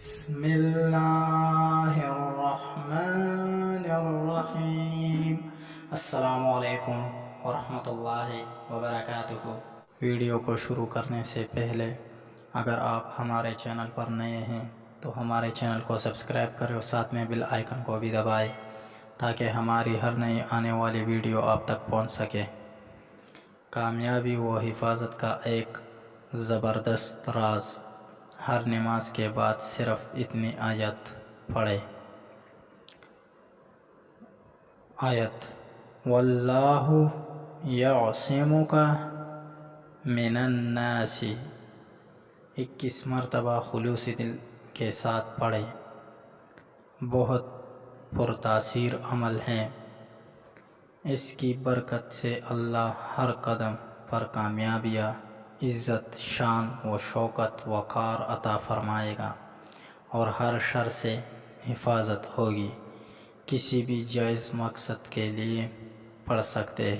بسم اللہ الرحمن الرحیم۔ السلام علیکم ورحمۃ اللہ وبرکاتہ۔ ویڈیو کو شروع کرنے سے پہلے اگر آپ ہمارے چینل پر نئے ہیں تو ہمارے چینل کو سبسکرائب کریں اور ساتھ میں بیل آئیکن کو بھی دبائیں تاکہ ہماری ہر نئی آنے والی ویڈیو آپ تک پہنچ سکے۔ کامیابی و حفاظت کا ایک زبردست راز۔ ہر نماز کے بعد صرف اتنی آیت پڑھیں۔ آیت واللہ یعصمک من الناس 21 مرتبہ خلوص دل کے ساتھ پڑھیں۔ بہت پرتاثیر عمل ہے۔ اس کی برکت سے اللہ ہر قدم پر کامیابیاں، عزت، شان و شوکت، وقار عطا فرمائے گا اور ہر شر سے حفاظت ہوگی۔ کسی بھی جائز مقصد کے لیے پڑھ سکتے ہیں۔